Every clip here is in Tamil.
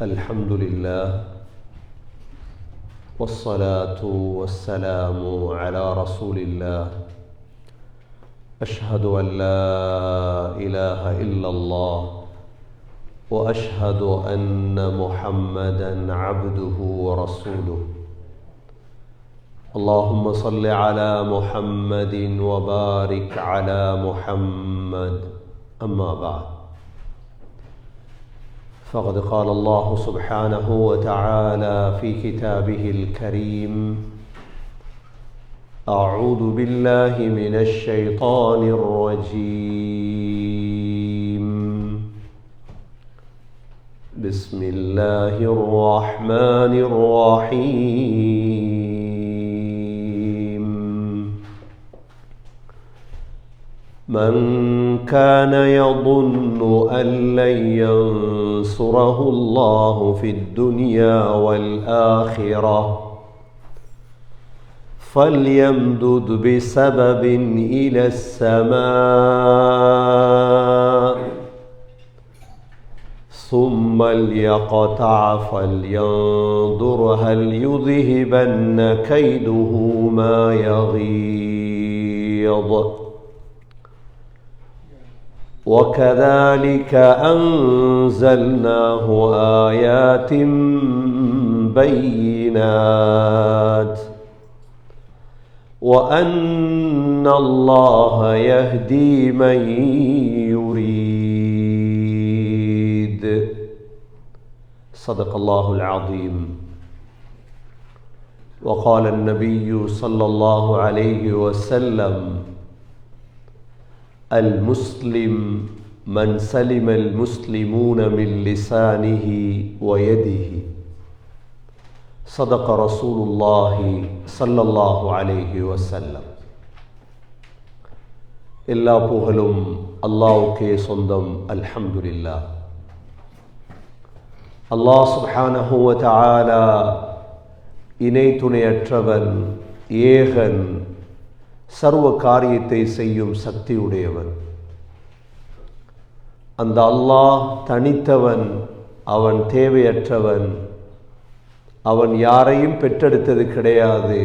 الحمد لله والصلاة والسلام على رسول الله أشهد أن لا إله إلا الله وأشهد أن محمدًا عبده ورسوله اللهم صل على محمد وبارك على محمد أما بعد فقد قال الله سبحانه وتعالى في كتابه الكريم أعوذ بالله من الشيطان الرجيم بسم الله الرحمن الرحيم من كان يظن أن لن ينصره الله في الدنيا والآخرة فليمدد بسبب إلى السماء ثم ليقطع فلينظر هل يذهبن كيده ما يغيظ وكذلك أنزلناه آيات بينات وأن الله يهدي من يريد صدق الله العظيم وقال النبي صلى الله عليه وسلم المسلم من سلم المسلمون من لسانه ويده صدق رسول الله صلى الله عليه وسلم எல்லா புகழும் அல்லாஹ்வுக்கே சொந்தம் அல்ஹம்துலில்லாஹ். அல்லாஹ் சுப்ஹானஹு வ தஆலா இணை துணையற்றவன், ஏகன், சர்வ காரியத்தை செய்யும் சக்தி உடையவன். அந்த அல்லாஹ் தனித்தவன், அவன் தேவையற்றவன், அவன் யாரையும் பெற்றெடுத்தது கிடையாது,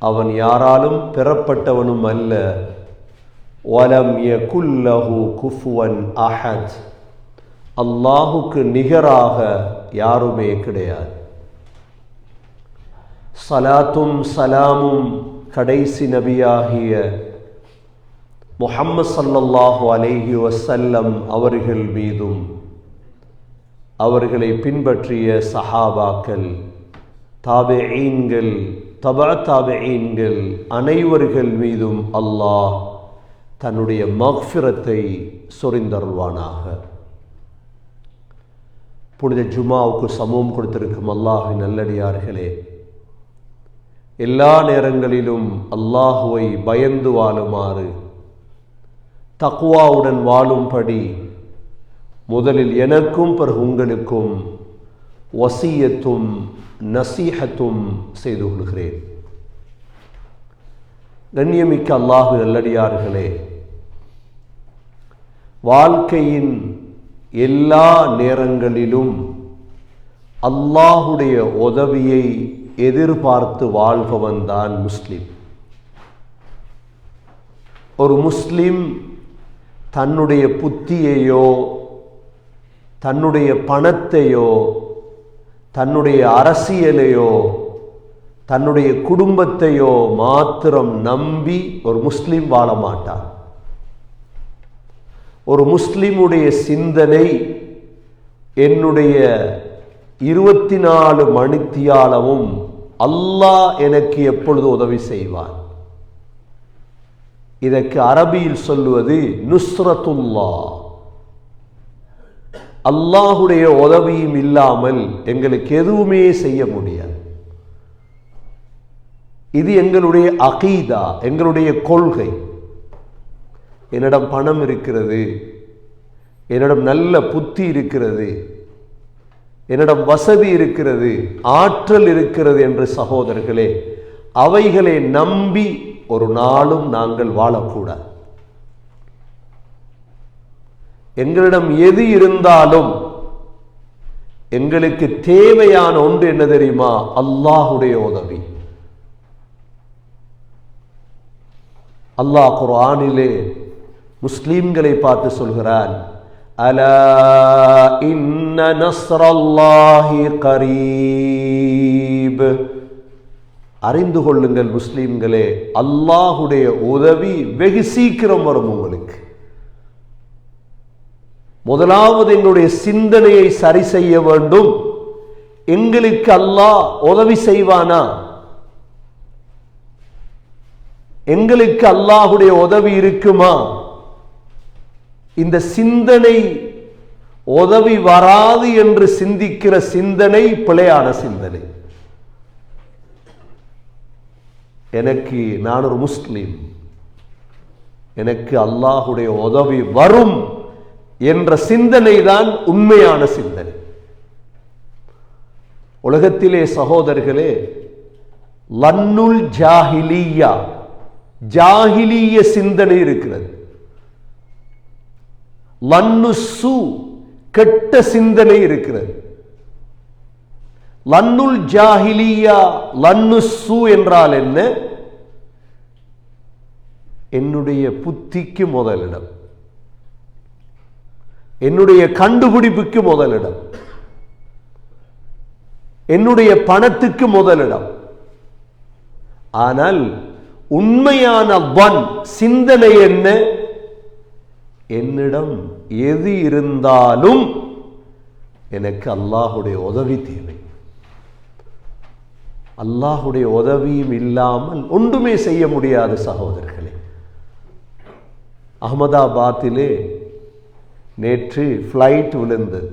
அவன் யாராலும் பெறப்பட்டவனும் அல்ல. வலம் யகுல் லஹு குஃபுவன் அஹத், அல்லாஹுக்கு நிகராக யாருமே கிடையாது. ஸலாத்தும் சலாமும் கடைசி நபியாகிய முஹம்மது ஸல்லல்லாஹு அலைஹி வஸல்லம் அவர்கள் மீதும் அவர்களை பின்பற்றிய சஹாபாக்கள், தாபிஈன்கள், தபா தாபிஈன்கள் அனைவர்கள் மீதும் அல்லாஹ் தன்னுடைய மக்ஃபிரத்தை சொரிந்தருள்வானாக. புனித ஜுமாவுக்கு சமூகம் கொடுத்திருக்கும் அல்லாஹ்வின் நல்லடியார்களே, எல்லா நேரங்களிலும் அல்லாஹுவை பயந்து வாழுமாறு, தக்வாவுடன் வாழும்படி முதலில் எனக்கும் பிறகு உங்களுக்கும் வசியத்தும் நசீஹத்தும் செய்து கொள்கிறேன். கண்ணியமிக்க அல்லாஹு நல்லடியார்களே, வாழ்க்கையின் எல்லா நேரங்களிலும் அல்லாஹுடைய உதவியை எதிர்பார்த்து வாழ்பவன் தான் முஸ்லிம். ஒரு முஸ்லிம் தன்னுடைய புத்தியையோ, தன்னுடைய பணத்தையோ, தன்னுடைய அரசியலையோ, தன்னுடைய குடும்பத்தையோ மாத்திரம் நம்பி ஒரு முஸ்லிம் வாழ மாட்டான். ஒரு முஸ்லிமுடைய சிந்தனை என்னுடைய 24 மணித்தியாலமும் அல்லாஹ் எனக்கு எப்பொழுது உதவி செய்வான். இதற்கு அரபியில் சொல்லுவது நுஸ்ரத்துல்லாஹ். அல்லாஹுடைய உதவியும் இல்லாமல் எங்களுக்கு எதுவுமே செய்ய முடியாது. இது எங்களுடைய அகீதா, எங்களுடைய கொள்கை. என்னிடம் பணம் இருக்கிறது, என்னிடம் நல்ல புத்தி இருக்கிறது, என்னிடம் வசதி இருக்கிறது, ஆற்றல் இருக்கிறது என்று சகோதரர்களே, அவைகளை நம்பி ஒரு நாளும் நாங்கள் வாழக்கூடாது. எங்களிடம் எது இருந்தாலும் எங்களுக்கு தேவையான ஒன்று என்ன தெரியுமா? அல்லாஹ்வுடைய உதவி. அல்லாஹ் குர்ஆனிலே முஸ்லிம்களை பார்த்து சொல்கிறான், அலா இன்ன நஸ்ரல்லாஹி கரீப். அறிந்து கொள்ளுங்கள் முஸ்லிம்களே, அல்லாஹ்வுடைய உதவி வெகு சீக்கிரம் வரும் உங்களுக்கு. முதலாவது எங்களுடைய சிந்தனையை சரி செய்ய வேண்டும். எங்களுக்கு அல்லாஹ் உதவி செய்வானா? எங்களுக்கு அல்லாஹ்வுடைய உதவி இருக்குமா? இந்த சிந்தனை உதவி வராது என்று சிந்திக்கிற சிந்தனை பிழையான சிந்தனை. நான் ஒரு முஸ்லிம், எனக்கு அல்லாஹ்வுடைய உதவி வரும் என்ற சிந்தனை தான் உண்மையான சிந்தனை. உலகத்திலே சகோதரர்களே, லன்னுல் ஜாஹிலியா, ஜாஹிலிய சிந்தனை இருக்கிறது. லன்னுசு, கெட்ட சிந்தனை இருக்கிறது. லன்னுல் ஜாஹிலியா, லன்னுசு என்றால் என்ன? என்னுடைய புத்திக்கு முதலிடம், என்னுடைய கண்டுபிடிப்புக்கு முதலிடம், என்னுடைய பணத்துக்கு முதலிடம். ஆனால் உண்மையான சிந்தனை என்ன? என்னிடம் எது இருந்தாலும் எனக்கு அல்லாஹ்வுடைய உதவி தேவை. அல்லாஹ்வுடைய உதவியும் இல்லாமல் ஒன்றுமே செய்ய முடியாது சகோதரர்களே. அகமதாபாத்திலே நேற்று ஃப்ளைட் விழுந்தது.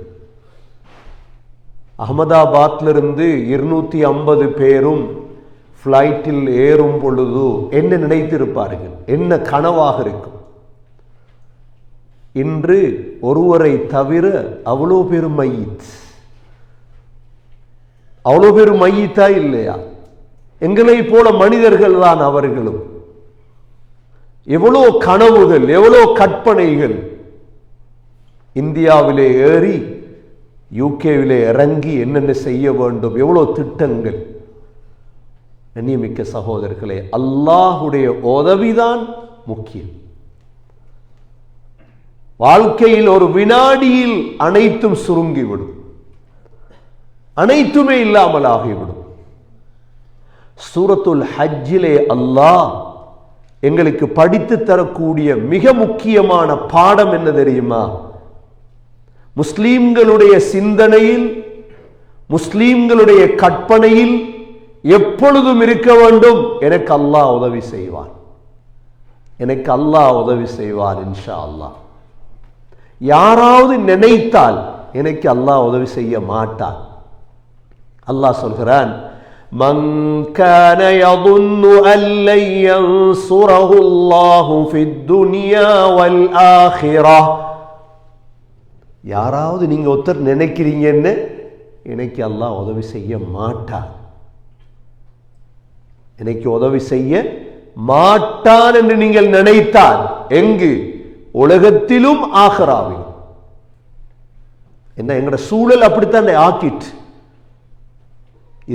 அகமதாபாத்திலிருந்து 250 பேரும் ஃப்ளைட்டில் ஏறும் பொழுது என்ன நினைத்திருப்பார்கள்? என்ன கனவாக இருக்கும்? இன்று ஒருவரை தவிர அவ்வளோ பேரும் மையித். அவ்வளோ பேரும் மையித்தா இல்லையா? எங்களை போல மனிதர்கள் தான் அவர்களும். எவ்வளோ கனவுகள், எவ்வளோ கற்பனைகள். இந்தியாவிலே ஏறி யூகேவிலே இறங்கி என்னென்ன செய்ய வேண்டும், எவ்வளோ திட்டங்கள். கண்ணியமிக்க சகோதரர்களே, அல்லாஹ்வுடைய உதவிதான் முக்கியம். வாழ்க்கையில் ஒரு வினாடியில் அனைத்தும் சுருங்கிவிடும், அனைத்துமே இல்லாமல் ஆகிவிடும். சூரத்துல் ஹஜ்ஜிலே அல்லாஹ் எங்களுக்கு படித்து தரக்கூடிய மிக முக்கியமான பாடம் என்ன தெரியுமா? முஸ்லிம்களுடைய சிந்தனையில், முஸ்லிம்களுடைய கற்பனையில் எப்பொழுதும் இருக்க வேண்டும், எனக்கு அல்லாஹ் உதவி செய்வான், எனக்கு அல்லாஹ் உதவி செய்வான் இன்ஷா அல்லாஹ். யாராவது நினைத்தால் எனக்கு அல்லாஹ் உதவி செய்ய மாட்டான். அல்லாஹ் சொல்கிறான், மன் கான யظுன்னு அல்லன் யன்சுரஹு அல்லாஹு ஃபித் துன்யா வல் ஆখিরাহ. யாராவது நீங்க ஒருத்தர் நினைக்கிறீங்கன்னு எனக்கு அல்லாஹ் உதவி செய்ய மாட்டான், எனக்கு உதவி செய்ய மாட்டான் என்று நீங்கள் நினைத்தால், எங்கு? உலகத்திலும் ஆகிராவிலும். என்ன எங்கட சூழல் அப்படித்தான் ஆக்கிட்டு.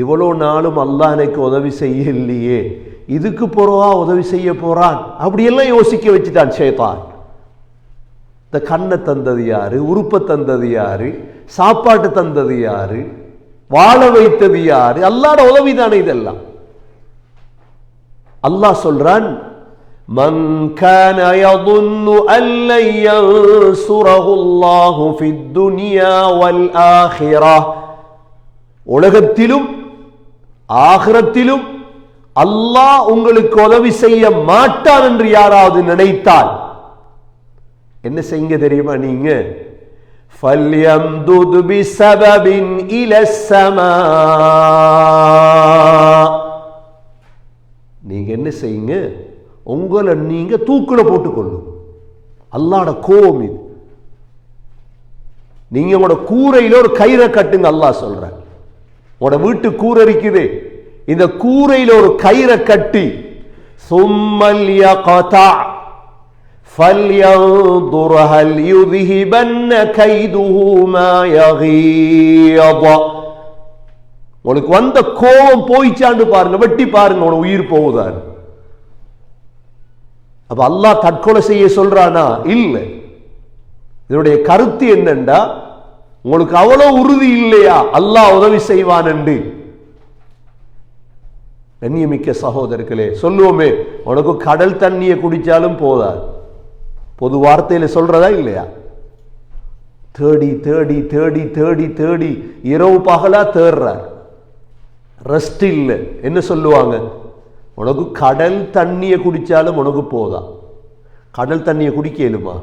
இவ்வளோ நாளும் அல்லாஹ் எனக்கு உதவி செய்ய இல்லையே, இதுக்கு போறவா உதவி செய்ய போறான், அப்படியெல்லாம் யோசிக்க வச்சுட்டான் ஷைத்தான். இந்த கண்ணை தந்தது யாரு, உறுப்பை தந்தது யாரு, சாப்பாட்டு தந்தது யாரு, வாழ வைத்தது யாரு? அல்லாஹ்வுடைய உதவி தானே இதெல்லாம். அல்லாஹ் சொல்றான், மன் கான யظுன்னு அல்லன் யன்சுரஹு அல்லாஹு ஃபித் துன்யா வல் ஆখিরাহ. உலகத்திலும் ஆகிரத்திலும் அல்லாஹ் உங்களுக்கு உதவி செய்ய மாட்டான் என்று யாராவது நினைத்தால் என்ன செய்யுங்க தெரியுமா? நீங்க فَلْيَمْدُدْ بِسَبَبٍ إِلَى السَّمَاءِ. நீங்க என்ன செய்யுங்க? உங்களை நீங்க தூக்குல போட்டுக்கொள்ளும். அல்லாஹ்வுடைய கோபம் இது. நீங்க உங்களோட கூரையில ஒரு கயிறை கட்டுங்க. அல்லாஹ் சொல்ற, உங்களோட வீட்டு கூரை இருக்குது, இந்த கூரையில ஒரு கயிறை கட்டி, ثُمَّ لْيَقْطَعْ فَلْيَنْظُرْ هَلْ يُذْهِبَنَّ كَيْدُهُ مَا يَغِيظُ. உங்களுக்கு வந்த கோபம் போயிச்சான்னு பாருங்க, வெட்டி பாருங்க, உனக்கு உயிர் போகுதான். அப்ப அல்லாஹ் தற்கொலை செய்ய சொல்றானா? இல்ல. இதனுடைய கருத்து என்னண்டா, உங்களுக்கு அவ்வளவு உறுதி இல்லையா அல்லாஹ் உதவி செய்வான் என்று? கண்ணியமிக்க சகோதரர்களே, சொல்லுவோமே, உனக்கு கடல் தண்ணியை குடிச்சாலும் போதா. பொது வார்த்தையில சொல்றதா இல்லையா? தேடி தேடி தேடி தேடி தேடி இரவு பகலா தேடுறார், ரெஸ்ட் இல்லை. என்ன சொல்லுவாங்க? உனக்கு கடல் தண்ணியை குடிச்சாலும் உனக்கு போதா. கடல் தண்ணியை குடிக்க இயலுமா?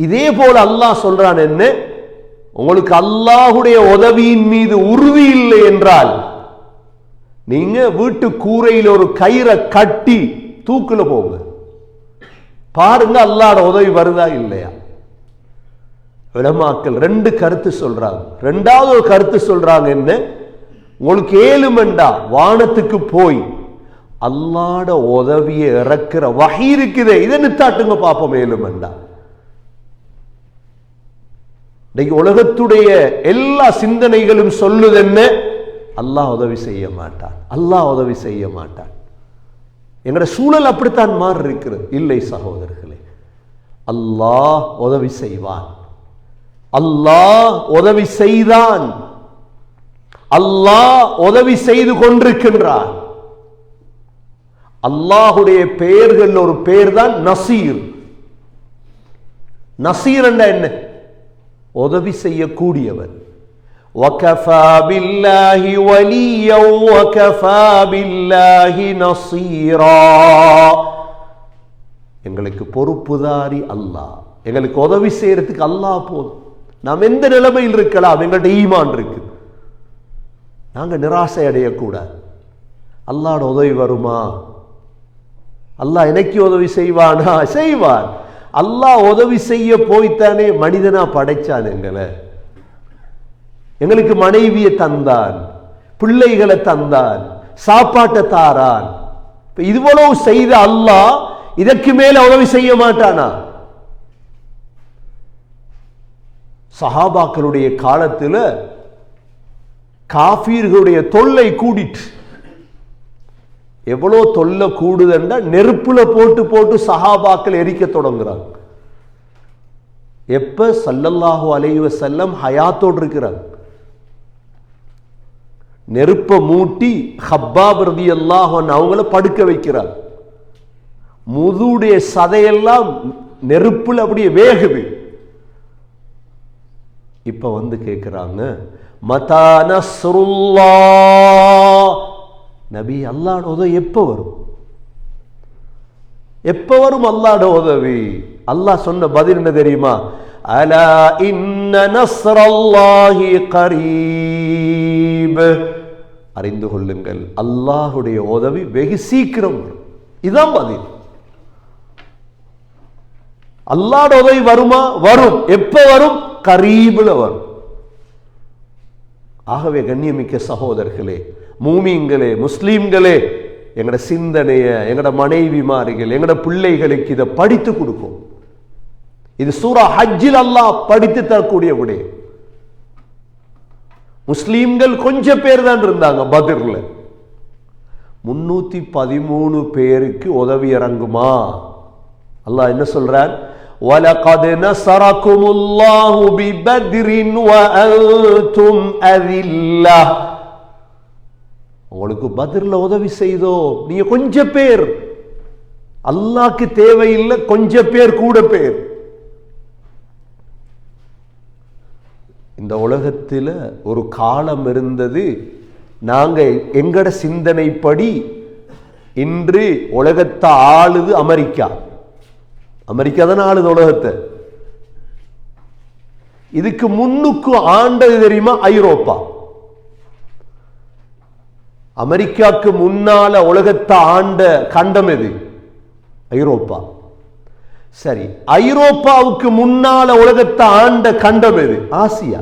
இதே போல அல்லாஹ் சொல்றான் என்ன, உங்களுக்கு அல்லாஹுடைய உதவியின் மீது உறுதி இல்லை என்றால் நீங்க வீட்டு கூரையில் ஒரு கயிறை கட்டி தூக்குல போங்க, பாருங்க அல்லாஹ்வுடைய உதவி வருதா இல்லையா. உலமாக்கள் ரெண்டு கருத்து சொல்றாங்க. ரெண்டாவது ஒரு கருத்து சொல்றாங்க என்ன, உங்களுக்கு ஏழுமெண்டா வானத்துக்கு போய் அல்லாஹ்வுடைய உதவியை இறக்குற வஹி இருக்குதே, இதை நித்தாட்டுங்க பாப்போம். ஏழுமெண்டா உலகத்துடைய எல்லா சிந்தனைகளும் சொல்லுது என்ன, அல்லாஹ் உதவி செய்ய மாட்டான், அல்லாஹ் உதவி செய்ய மாட்டான். எங்கட சூழல் அப்படித்தான் மாறி இருக்கிறது. இல்லை சகோதரர்களே, அல்லாஹ் உதவி செய்வான், அல்லாஹ் உதவி செய்தான், அல்லாஹ் உதவி செய்து கொண்டிருக்கின்றான். அல்லாஹுடைய பெயர்கள் ஒரு பெயர் தான் நசீர். நசீர் என்ன? உதவி செய்யக்கூடியவன். وَكَفَى بِاللَّهِ وَلِيًّا وَكَفَى بِاللَّهِ نَصِيرًا. எங்களுக்கு பொறுப்புதாரி அல்லாஹ், எங்களுக்கு உதவி செய்யறதுக்கு அல்லாஹ் போதும். நாம் எந்த நிலைமையில் இருக்கலாம், எங்கள்கிட்ட ஈமான் இருக்கு, நாங்க நிராசை அடையக்கூடாது. அல்லாஹ்வோட உதவி வருமா? அல்லாஹ் எனக்கு உதவி செய்வானா? செய்வான். அல்லாஹ் உதவி செய்ய போய்த்தானே மனிதனா படைச்சான் எங்களை. எங்களுக்கு மனைவியை தந்தான், பிள்ளைகளை தந்தான், சாப்பாட்டை தாரான். இவ்வளவு செய்த அல்லாஹ் இதற்கு மேல உதவி செய்ய மாட்டானா? சஹாபாக்களுடைய காலத்தில் காஃபீர்களுடைய தொல்லை கூடிட்டு, எவ்வளோ தொல்லை கூடுதுன்னா நெருப்புல போட்டு போட்டு சஹாபாக்கள் எரிக்க தொடங்குறாங்க. எப்ப ஸல்லல்லாஹு அலைஹி வஸல்லம் ஹயாத்தோடு இருக்கிறாங்க, நெருப்ப மூட்டி ஹப்பாப் ரலியல்லாஹு அன்ஹு அவங்கள படுக்க வைக்கிறார். முதுடைய சதையெல்லாம் நெருப்புல அப்படியே வேகுது. இப்ப வந்து கேட்கிறாங்க, மதா நஸ்ருல்லாஹ், நபி அல்லாஹ்வுடைய உதவி எப்ப வரும்? எப்ப வரும் அல்லாஹ்வுடைய உதவி? அல்லாஹ் சொன்ன பதில் என்ன தெரியுமா? அலா இன்ன நஸ்ரல்லாஹி கரீப், அறிந்து கொள்ளுங்கள் அல்லாஹ்வுடைய உதவி வெகு சீக்கிரம் வரும். இதான் பதில். அல்லாஹ்வுடைய உதவி வருமா? வரும். எப்ப வரும்? கரீப்ல வரும். ஆகவே கண்ணியமிக்க சகோதரர்களே, மூமின்களே, முஸ்லீம்களே, எங்கட சிந்தனைய எங்கட மனைவிமார்கள் எங்கட பிள்ளைகளுக்கு இதை படித்து கொடுக்கும். இது சூரா ஹஜ்ஜில் அல்லாஹ் படித்து தரக்கூடிய விடயம். முஸ்லீம்கள் கொஞ்சம் பேர் தான் இருந்தாங்க பத்ர்ல. 313 பேருக்கு உதவி இறங்குமா? அல்லாஹ் என்ன சொல்றான்? وَلَقَدْ نَصَرَكُمُ اللَّهُ بِبَدْرٍ وَأَنْتُمْ أَذِلَّةٌ. உங்களுக்கு பத்ர்ல உதவி செய்தோம், நீங்க கொஞ்சம் பேர். அல்லாஹ்க்கு தேவையில்லை கொஞ்சம் பேர், கூட பேர். இந்த உலகத்தில் ஒரு காலம் இருந்தது, நாங்க எங்கட சிந்தனைப்படி இன்று உலகத்தை ஆளுது அமெரிக்கா. அமெரிக்கா தான் ஆளுது உலகத்தை. இதுக்கு முன்னுக்கு ஆண்டது தெரியுமா? ஐரோப்பா. அமெரிக்காவுக்கு முன்னால உலகத்தை ஆண்ட கண்டம் எது? ஐரோப்பா. சரி, ஐரோப்பாவுக்கு முன்னால உலகத்தை ஆண்ட கண்டம் எது? ஆசியா.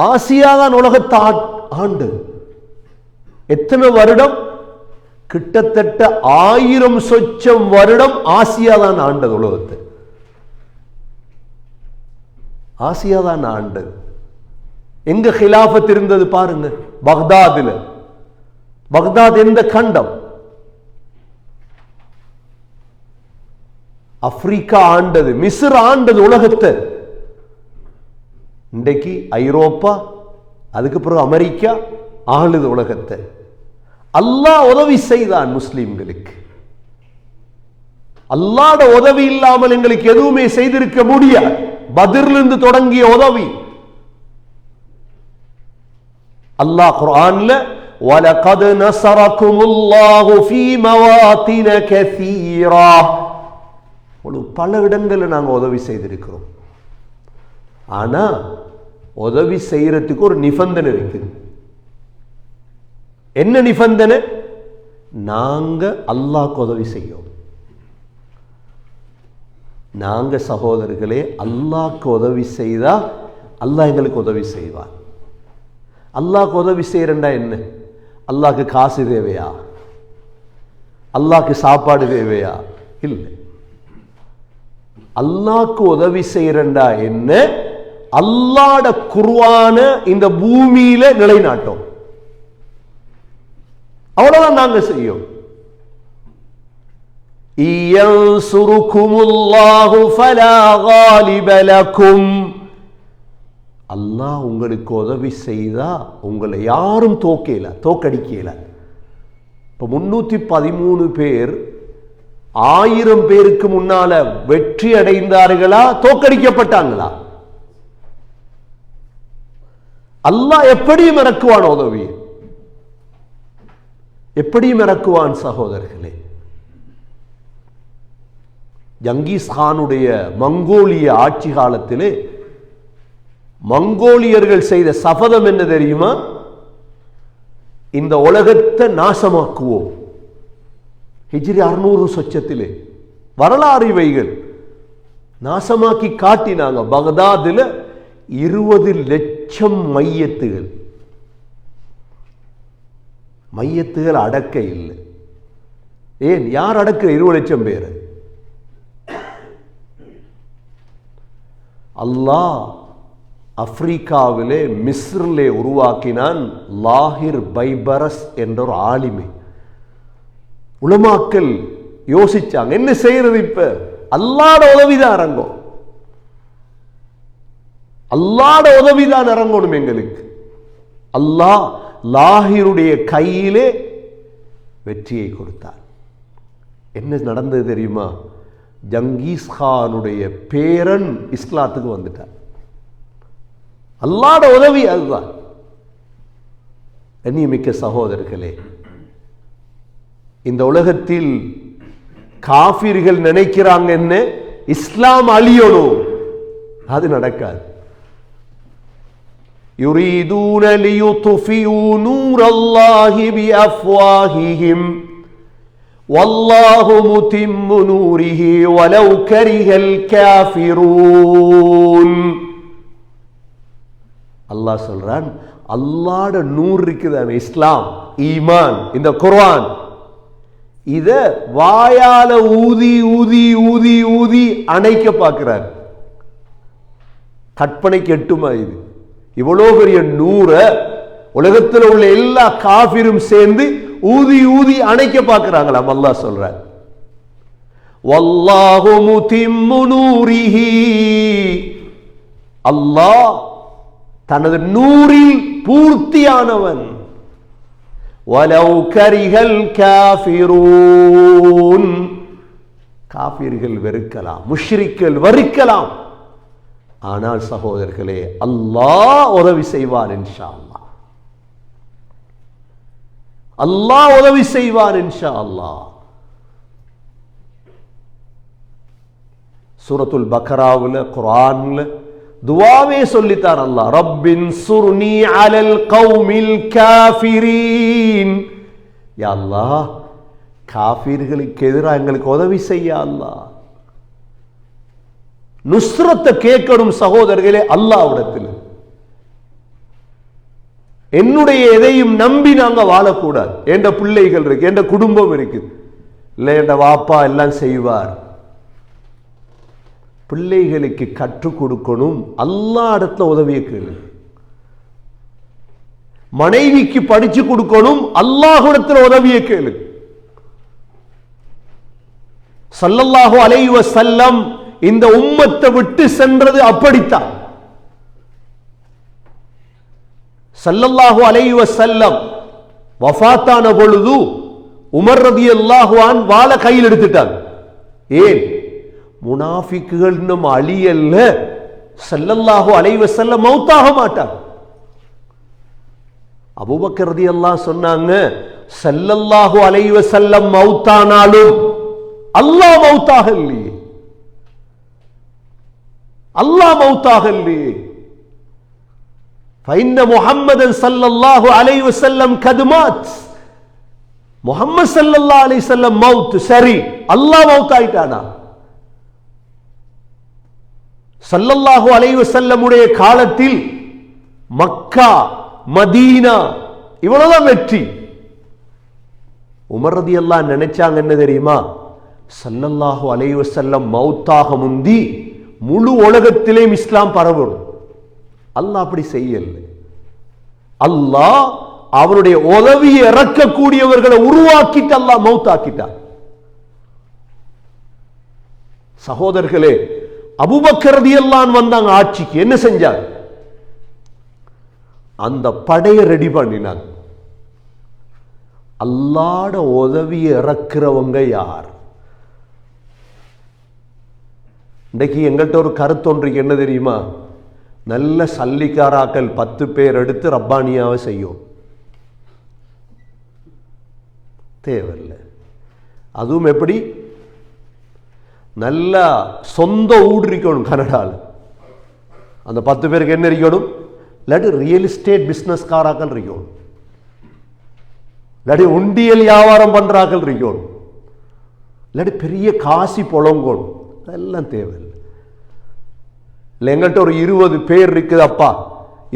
ஆசியா தான் உலகத்தை ஆண்டு. எத்தனை வருடம்? கிட்டத்தட்ட 1000 சொச்சம் வருடம் ஆசியா தான் ஆண்டது உலகத்தை. ஆசியா தான் ஆண்டது. எங்க ஹிலாஃபத் இருந்தது பாருங்க, பக்தாதுல. பக்தாத் எந்த கண்டம்? ஆப்பிரிக்கா ஆண்டது, மிஸ்ர் ஆண்டது உலகத்தை. இன்றைக்கு ஐரோப்பா, அதுக்கு பிறகு அமெரிக்கா ஆளுது உலகத்தை. அல்லாஹ் உதவி செய்தான் முஸ்லிம்களுக்கு. அல்லாஹ்ட உதவி இல்லாமல் எங்களுக்கு எதுவுமே செய்திருக்க முடியாது. பத்ரிலிருந்து தொடங்கிய உதவி. அல்லாஹ் குர்ஆன்ல وَلَقَدْ نَصَرَكُمُ اللَّهُ فِي مَوَاطِنَ كَثِيرًا, பல இடங்களில் நாங்கள் உதவி செய்திருக்கிறோம். ஆனா உதவி செய்யறதுக்கு ஒரு நிபந்தனை இருக்குது. என்ன நிபந்தனை? நாங்க அல்லாஹ்க்கு உதவி செய்யும். நாங்க சகோதரர்களே அல்லாஹ்க்கு உதவி செய்தா அல்லாஹ் எங்களுக்கு உதவி செய்வார். அல்லாஹ்க்கு உதவி செய்யறா என்ன? அல்லாஹ்க்கு காசு தேவையா? அல்லாஹ்க்கு சாப்பாடு தேவையா? இல்லை. அல்லாஹ்க்கு உதவி செய்யறா என்ன? அல்லாஹ்ட குர்ஆன இந்த பூமியில நிலைநாட்டும். அவ்வளவுதான் நாங்க செய்யும். இயன்சுருகுமுல்லாஹு ஃபலா காலிப லகும், அல்லாஹ் உங்களுக்கு உதவி செய்தா உங்களை யாரும் தோக்கடிக்கல. இப்ப 313 பேர் 1000 பேருக்கு முன்னால வெற்றி அடைந்தார்களா, தோக்கடிக்கப்பட்டாங்களா? அல்லாஹ் எப்படியும் இறக்குவான் உதவி, எப்படியும் இறக்குவான் சகோதரர்களே. ஜங்கீஸ் கானுடைய மங்கோலிய ஆட்சி காலத்திலே மங்கோலியர்கள் செய்த சபதம் என்ன தெரியுமா? இந்த உலகத்தை நாசமாக்குவோம். ஹிஜ்ரி 600 சொச்சத்திலே வரலாறு இவைகள். நாசமாக்கி காட்டினாங்க. பகதாதுல 20 லட்சம் மையத்துகள் அடக்க இல்லை. ஏன்? யார் அடக்க? 20 லட்சம் பேர். அல்லாஹ் ஆப்பிரிக்காவிலே மிஸ்ரிலே உருவாக்கினான் லாஹிர் பைபரஸ் என்ற ஒரு ஆலிமை. உலமாக்கள் யோசிச்சாங்க, என்ன செய்யறது? இப்ப அல்லாஹ்ட உதவிதான் இறங்கும். அல்லாஹ்ட உதவிதான் இறங்கணும் எங்களுக்கு. அல்லாஹ் லாஹிருடைய கையிலே வெற்றியை கொடுத்தார். என்ன நடந்தது தெரியுமா? ஜங்கீஸ் கானுடைய பேரன் இஸ்லாத்துக்கு வந்துட்டார். அல்லாஹ்ட உதவி அதுதான். கண்ணியமிக்க சகோதரர்களே, இந்த உலகத்தில் காஃபிர்கள் நினைக்கிறாங்க என்ன? இஸ்லாம் அழியணும். அது நடக்காது. யுரீதூன லியுத்ஃபியூ நூரல்லாஹி பிஅஃப்வாஹிஹிம் வல்லாஹு முத்திம்மு நூரிஹி வலவ் கரிஹல் காஃபிரூன். அல்லாஹ் சொல்றான், அல்லாஹ்ட நூர் இருக்குதானே, இஸ்லாம், ஈமான், இந்த குர்ஆன், இத வாயால ஊதி ஊதி ஊதி ஊதி அணைக்க பார்க்கிறார். கற்பனைக்கு எட்டுமா இது? இவ்வளோ பெரிய நூற உலகத்தில் உள்ள எல்லா காஃபிரும் சேர்ந்து ஊதி ஊதி அணைக்க பார்க்கிறாங்களாம். அல்லாஹ் சொல்றார், வல்லாஹு முத்திம்மு நூரிஹி, அல்லாஹ் தனது நூறில் பூர்த்தியானவன். வலவ் கரிஹல் காஃபிரூன், காஃபிர்கள் வெறுக்கலாம், முஷ்ரிக்கள் வரிக்கலாம், ஆனால் சகோதரர்களே அல்லாஹ் உதவி செய்வான் இன்ஷா அல்லாஹ். அல்லாஹ் உதவி செய்வான் இன்ஷா அல்லாஹ். சூரத்துல் பக்ராவுல குர்ஆன்ல துஆவே சொல்லித்தார் அல்லாஹ், ரப்பின் சுர்னி அலல் கௌமில் காஃபிரீன். யா அல்லாஹ், காஃபிர்களுக்கு எதிராக எங்களுக்கு உதவி செய்ய அல்லாஹ். நுஸ்ரத்தை கேட்கணும் சகோதரர்களே அல்லாஹ்விடத்தில். என்னுடைய எதையும் நம்பி நாங்க வாழக்கூடாது. என்ற பிள்ளைகள் இருக்கு, என்ற குடும்பம் இருக்கு, இல்லை என்ற வாப்பா எல்லாம் செய்வார். பிள்ளைகளுக்கு கற்றுக் கொடுக்கணும். அல்லாஹ் இடத்துல உதவியை கேளு. மனைவிக்கு படிச்சு கொடுக்கணும். அல்லாஹ்விடத்தில் உதவியை கேளு. ஸல்லல்லாஹு அலைஹி வஸல்லம் இந்த உம்மத்தை விட்டு சென்றது அப்படித்தான். ஸல்லல்லாஹு அலைஹி வஸல்லம் வஃபாத்தான பொழுது உமர் ரலியல்லாஹு அன்ஹு வாளை கையில் எடுத்துட்டாங்க. ஏன்? முனாஃபிக்குகள் இன்னும் அழியல்ல, ஸல்லல்லாஹு அலைஹி வஸல்லம் மௌத்தாக மாட்டாங்க. அபூபக்கர் ரலியல்லாஹு சொன்னாங்க, ஸல்லல்லாஹு அலைஹி வஸல்லம் மௌத்தானாலும் அல்லாஹ் மௌத்தாக இல்லையே, அல்லாஹ் மௌத்தாக இல்லையே. ஃபைன்ன முஹம்மதன் ஸல்லல்லாஹு அலைஹி வஸல்லம் கத் மாத். முஹம்மது ஸல்லல்லாஹு அலைஹி வஸல்லம் மௌத், சரி, அல்லாஹ் மௌத் ஆயிட்டானா? ஸல்லல்லாஹு அலைஹி வஸல்லம் உடைய காலத்தில் மக்கா, மதீனா இவ்வளவுதான் வெற்றி. உமர் ரலியல்லாஹு அன்ஹு நினைச்சாங்க என்ன தெரியுமா? ஸல்லல்லாஹு அலைஹி வஸல்லம் மௌத்தாக முந்தி முழு உலகத்திலேயும் இஸ்லாம் பரவும். அல்லாஹ் அப்படி செய்யல. அல்லாஹ் அவருடைய உதவியை இறக்கக்கூடியவர்களை உருவாக்கிட்டு அல்லாஹ் மௌத்தாக்கிட்டார். சகோதரர்களே, அபூபக்கர் ரலியல்லாஹு அன்ஹு வந்தாங்க ஆட்சிக்கு. என்ன செஞ்சாங்க? அந்த படையை ரெடி பண்ணினாங்க. அல்லாஹ்ட உதவியை இறக்குறவங்க யார்? இன்றைக்கு எங்கள்கிட்ட ஒரு கருத்தொன்று என்ன தெரியுமா? நல்ல சல்லிக்காராக்கள் 10 பேர் எடுத்து ரப்பானியாவை செய்யும். தேவையில்லை. அதுவும் எப்படி? நல்ல சொந்த ஊடு இருக்கணும் கனடாவில். அந்த 10 பேருக்கு என்ன இருக்கணும்? இல்லாட்டி ரியல் எஸ்டேட் பிஸ்னஸ்காராக்கள் இருக்கணும், இல்லாட்டி உண்டியல் வியாபாரம் பண்றாக்கள் இருக்கணும், இல்லாட்டி பெரிய காசி புலங்கணும். அதெல்லாம் தேவையில்லை. இல்லை, எங்கள்கிட்ட ஒரு 20 பேர் இருக்குது அப்பா,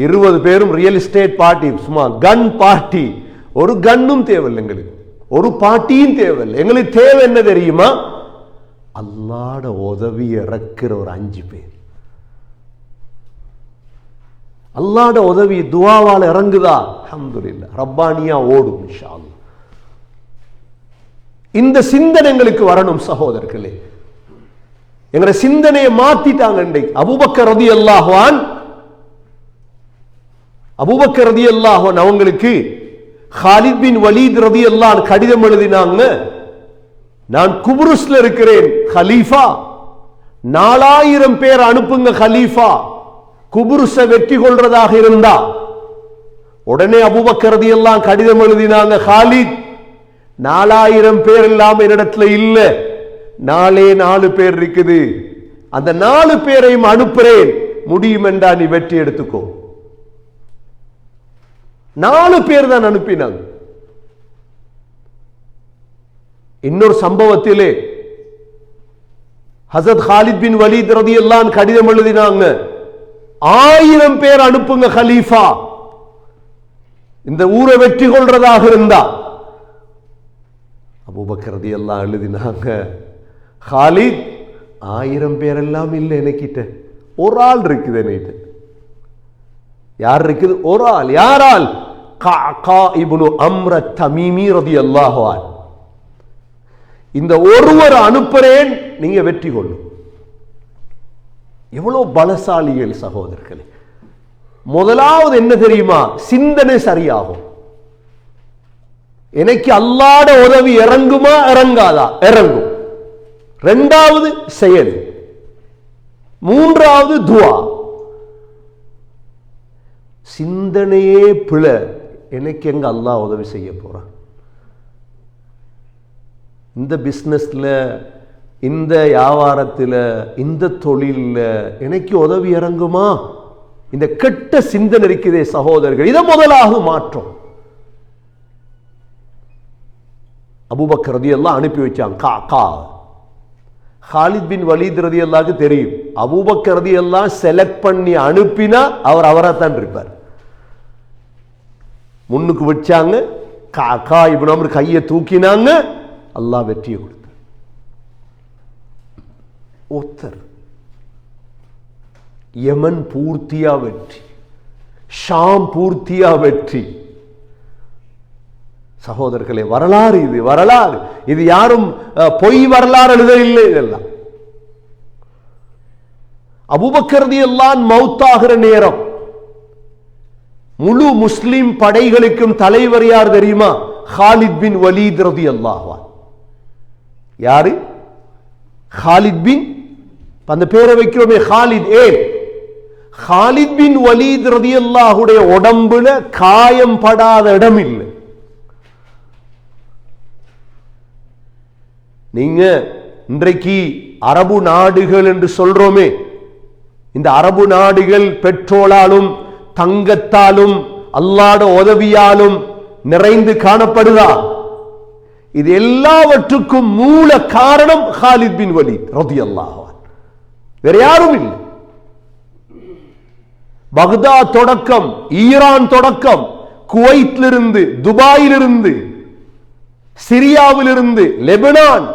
20 பேரும் ரியல் எஸ்டேட் பார்ட்டி, சும்மா கன் பார்ட்டி. ஒரு கன்னும் தேவையில்லை எங்களுக்கு, ஒரு பார்ட்டியும் தேவையில்லை. எங்களுக்கு தேவை என்ன தெரியுமா? அல்லாஹ்ட உதவி இறக்குற ஒரு 5 பேர். அல்லாஹ்ட உதவி துஆவால இறங்குதா? அல்ஹம்துலில்லாஹ், ரப்பானியா ஓடும் இன்ஷா அல்லாஹ். இந்த சிந்தனை எங்களுக்கு வரணும் சகோதரர்களே. எங்களுடைய சிந்தனையை மாத்திட்டாங்க இன்றைக்கு. அபூபக்கர் ரலியல்லாஹு அன்ஹு அவங்களுக்கு காலித் பின் வலீத் ரலியல்லாஹு அன்ஹு கடிதம் எழுதினாங்க. நான் குப்ருஸ்ல இருக்கிறேன் கலீஃபா, 4000 பேர் அனுப்புங்க கலீஃபா, குப்ருஸ வெற்றி கொள்றதாக இருந்தா. உடனே அபூபக்கர் ரலியல்லாஹு அன்ஹு கடிதம் எழுதினாங்க, காலித் 4000 பேர் இல்லாம என்னிடத்துல இல்ல, 4 பேர் இருக்குது, அந்த 4 பேரையும் அனுப்புறேன், முடியும் என்றா நீ வெற்றி எடுத்துக்கோ. 4 பேர் தான் அனுப்பினாங்க. இன்னொரு சம்பவத்திலே ஹஸரத் காலித் பின் வலீத் ரலியல்லாஹு அன்ஹு கடிதம் எழுதினாங்க, 1000 பேர் அனுப்புங்க கலீஃபா, இந்த ஊரை வெற்றி கொள்றதாக இருந்தா. அபூபக்கர் ரலியல்லாஹு அன்ஹு எழுதினாங்க, காலித் 1000 பேர் எல்லாம் இல்லை எனக்கிட்ட, ஒரு ஆள் இருக்குது என்கிட்ட. யார் இருக்குது? ஒரு ஆள். யாரால்? கஅகா இப்னு அம்ர் தமீமி ரலியல்லாஹு அன்ஹு. இந்த ஒருவர் அனுப்புறேன், நீங்க வெற்றி கொள்ளும். எவ்வளவு பலசாலிகள் சகோதரர்களே. முதலாவது என்ன தெரியுமா? சிந்தனை சரியாகும். எனக்கு அல்லாஹ்ட உதவி இறங்குமா இறங்காதா? இறங்கும். 2வது செயல், 3வது துஆ. சிந்தனையே பிழை, எனக்கு எங்க அல்லாஹ் உதவி செய்ய போறான்? இந்த பிஸ்னஸ்ல, இந்த வியாபாரத்தில், இந்த தொழிலில் எனக்கு உதவி இறங்குமா? இந்த கெட்ட சிந்தனை இருக்குதே சகோதரர்கள், இதை முதலாக மாற்றம். அபூபக்கர் ரலியல்லாஹு அனுப்பி வச்சாங்க கா. காலித் பின் வலீத் ரலியல்லாஹுக்கு தெரியும், அபூபக்கர் ரலியல்லாஹு செலக்ட் பண்ணி அனுப்பினா அவர் அவராத்தான் இருப்பார். முன்னுக்கு வச்சாங்க, இப்னு அம்ர் கையை தூக்கினாங்க, அல்லாஹ் வெற்றியை கொடுத்தார். ஒருத்தர் யமன் பூர்த்தியா வெற்றி, ஷாம் பூர்த்தியா வெற்றி. சகோதரர்களே, வரலாறு இது, வரலாறு இது. யாரும் பொய் வரலாறு எழுத இல்லை. இதெல்லாம் அபூபக்கர் ரலியல்லாஹு அன்ஹு மௌத்தாகிற நேரம் முழு முஸ்லிம் படைகளுக்கும் தலைவர் யார் தெரியுமா? ஹாலித் பின் வலீத் ரலியல்லாஹு அன்ஹு. யாரு? ஹாலித் பின், அந்த பேரை வைக்கிறோமே ஹாலித். ஹாலித் பின் வலீத் ரலியல்லாஹுடைய உடம்புல காயம் படாத இடம் இல்லை. நீங்க இன்றைக்கு அரபு நாடுகள் என்று சொல்றோமே, இந்த அரபு நாடுகள் பெட்ரோலாலும் தங்கத்தாலும் அல்லாஹ்வுடைய உதவியாலும் நிறைந்து காணப்படுதா? இது எல்லாவற்றுக்கும் மூல காரணம் ஹாலித் பின் வலீத் ரலியல்லாஹு அன்ஹு. வேற யாரும் இல்லை. பக்தாத் தொடக்கம், ஈரான் தொடக்கம், குவைத்திலிருந்து, துபாயிலிருந்து, சிரியாவிலிருந்து, லெபனான்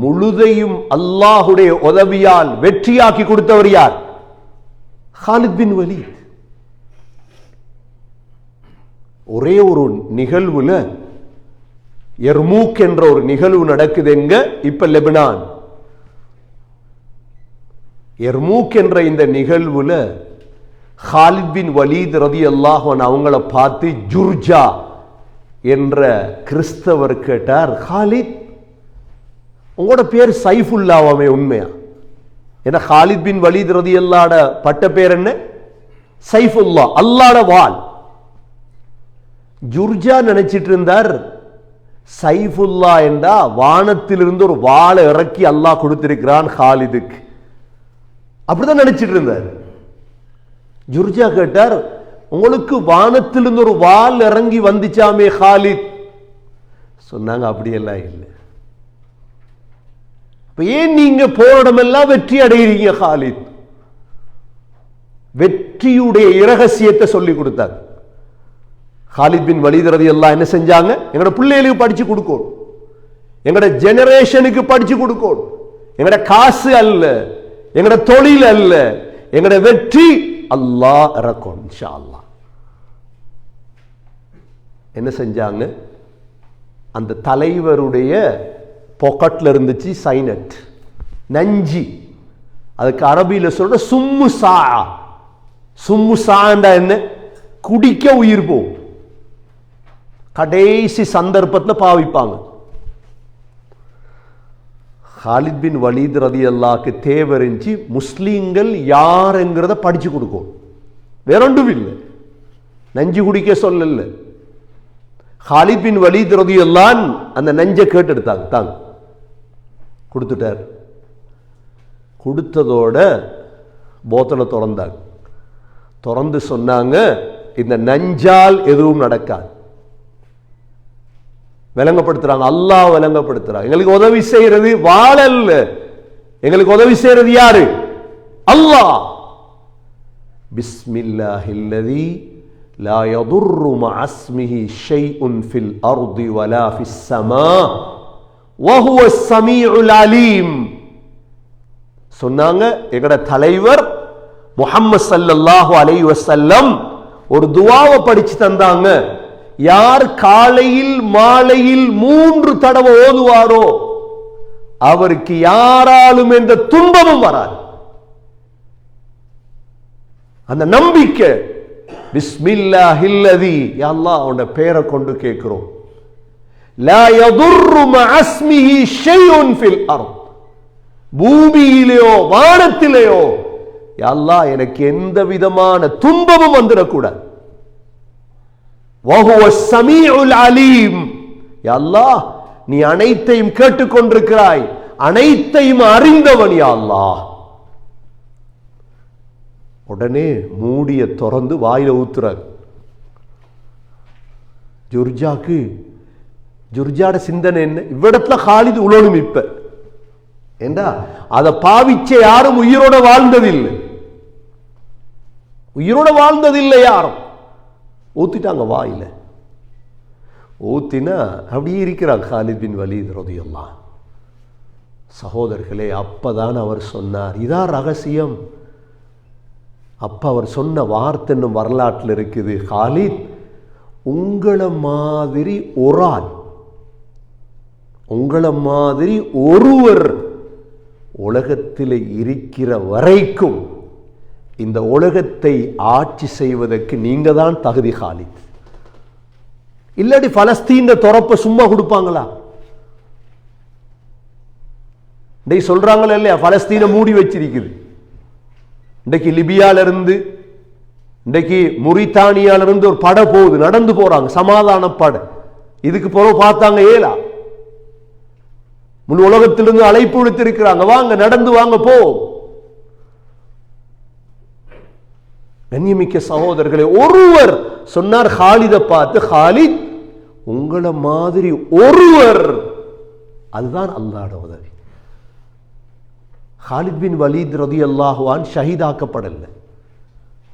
முழுதையும் அல்லாஹுடைய உதவியால் வெற்றியாக்கி கொடுத்தவர் யார்? Khalid bin Walid. ஒரே ஒரு நிகழ்வுல, எர்மூக் என்ற ஒரு நிகழ்வு நடக்குது. எங்க? இப்ப லெபனான். எர்மூக் என்ற இந்த நிகழ்வுல ஹாலித் பின் வலீத் ரலியல்லாஹு அன்ஹு அவங்கள பார்த்து ஜுர்ஜா என்ற கிறிஸ்தவர் கேட்டார், ஹாலித், உங்களோட பேர் சைஃபுல்லாவாமே உண்மையா? ஏன்னா ஹாலித் பின் வலீத் ரலியல்லாஹு பட்ட பேர் என்ன? சைஃபுல்லா, அல்லாஹ்ட வாள். ஜுர்ஜா நினைச்சிட்டு இருந்தார் சைஃபுல்லா என்றா வானத்திலிருந்து ஒரு வாளை இறக்கி அல்லாஹ் கொடுத்திருக்கிறான் ஹாலிதுக்கு. அப்படிதான் நினைச்சிட்டு இருந்தார். ஜுர்ஜா கேட்டார், உங்களுக்கு வானத்திலிருந்து ஒரு வாள் இறங்கி வந்துச்சாமே ஹாலித்? சொன்னாங்க, அப்படியெல்லாம் இல்லை. ஏன் நீங்க போராடமெல்லாம் வெற்றி அடைகிறீங்க ஹாலித்? வெற்றியுடைய இரகசியத்தை சொல்லி கொடுத்தார். ஹாலித் பின் வலீத் ரலியல்லாஹு என்ன செஞ்சாங்க? எங்கட பிள்ளைகளுக்கு படிச்சு கொடுக்கணும், எங்கட ஜெனரேஷனுக்கு படிச்சு கொடுக்கணும். எங்கட காசு அல்ல, எங்கட தொழில் அல்ல, எங்கட வெற்றி அல்லாஹ் இறக்கும் இன்ஷா அல்லாஹ். என்ன செஞ்சாங்க? அந்த தலைவருடைய பாக்கெட்ல இருந்துச்சு சைனட், நஞ்சி. அதுக்கு அரபியில சொல்ற சும்மு சா. சும்மு சாண்டா என்ன? குடிக்க உயிர் போகும், கடைசி சந்தர்ப்பத்தில் பாவிப்பாங்க. ஹாலித் பின் வலீத் ரலியல்லாஹுக்கு தேவை இருந்துச்சு முஸ்லீம்கள் யாருங்கிறத படிச்சு கொடுக்கும். வேற ஒன்றும் இல்லை, நஞ்சு குடிக்க சொல்லல. ஹாலித் பின் வலீத் ரலியல்லாஹு அந்த நஞ்சை கேட்டு எடுத்தாங்க, தாங்க கொடுத்துட்டார். கொடுத்ததோட போத்தலை திறந்தாங்க. திறந்து சொன்னாங்க, இந்த நஞ்சால் எதுவும் நடக்காது. விளங்கப்படுத்துறாங்க, அல்லாஹ் விளங்கப்படுத்துறாங்க. எங்களுக்கு உதவி செய்யறது வாழல்ல, எங்களுக்கு உதவி செய்யறது யாரு? அல்லாஹ். பிஸ்மில்லாஹில்லதி லா யதுர்ரு மஅஸ்மிஹி ஷைஉன் ஃபில் அர்தி வலா ஃபிஸ் ஸமா வஹுவ ஸமீஉல் அலீம். சொன்னாங்க, எங்கட தலைவர் முஹம்மது ஸல்லல்லாஹு அலைஹி வஸல்லம் ஒரு துஆவை படிச்சு தந்தாங்க. யார் காலையில் மாலையில் 3 தடவை ஓதுவாரோ அவருக்கு யாராலும் எந்த துன்பமும் வராது. அந்த நம்பிக்கை. பிஸ்மில்லாஹில்லதி, யா அல்லாஹ் உன்னுடைய பெயரை கொண்டு கேட்கிறோம். லா யதுர்ரு மஅஸ்மிஹி ஷைஉன் ஃபில் அர்த், பூமியிலேயோ வானத்திலேயோ யா அல்லாஹ் எனக்கு எந்த விதமான துன்பமும் வந்துடக்கூடாது. வஹுவ ஸமீஉல் அலீம், யா அல்லாஹ் நீ அனைத்தையும் கேட்டுக்கொண்டிருக்கிறாய், அனைத்தையும் அறிந்தவன் யா அல்லாஹ். உடனே மூடிய திறந்து வாயில ஊத்துறார். ஜுர்ஜாக்கு, ஜுர்ஜாட சிந்தனை என்ன? இவ்விடத்துல ஹாலித் உலோனும் இப்ப ஏண்டா அதை பாவிச்ச யாரும் உயிரோட வாழ்ந்ததில்லை, உயிரோட வாழ்ந்ததில்லை யாரும். ஊத்திட்டாங்க வாயில. ஊத்தினா அப்படியே இருக்கிறான் காலித் பின் வலீத் ரலியல்லாஹு. சகோதரர்களே, அப்பதான் அவர் சொன்னார், இதான் ரகசியம். அப்ப அவர் சொன்ன வார்த்தை இன்னும் வரலாற்றில் இருக்குது, காலித், உங்களை மாதிரி ஒரு ஆள், உங்களை மாதிரி ஒருவர் உலகத்தில் இருக்கிற வரைக்கும் இந்த உலகத்தை ஆட்சி செய்வதற்கு நீங்க தான் தகுதி காலித். இல்லாட்டி பலஸ்தீன துறப்ப சும்மா கொடுப்பாங்களா? இன்றைக்கு சொல்றாங்களா இல்லையா, பலஸ்தீனை மூடி வச்சிருக்குது. இன்றைக்கு லிபியால இருந்து, இன்றைக்கு முரித்தானியால இருந்து ஒரு படை போகுது, நடந்து போறாங்க, சமாதான படை. இதுக்கு பிறகு பார்த்தாங்க ஏலா, முழு உலகத்திலிருந்து அழைப்பு விடுத்திருக்கிறாங்க, வாங்க நடந்து வாங்க போ. கண்ணியமிக்க சகோதரர்களே, ஒருவர் சொன்னார் காலிதை பார்த்து, காலித், உங்களை மாதிரி ஒருவர், அதுதான் அல்லாஹ்வுடைய உதவி. காலித் பின் வலீத் ரலியல்லாஹு அன்ஹு ஷஹீதாக்கப்படல,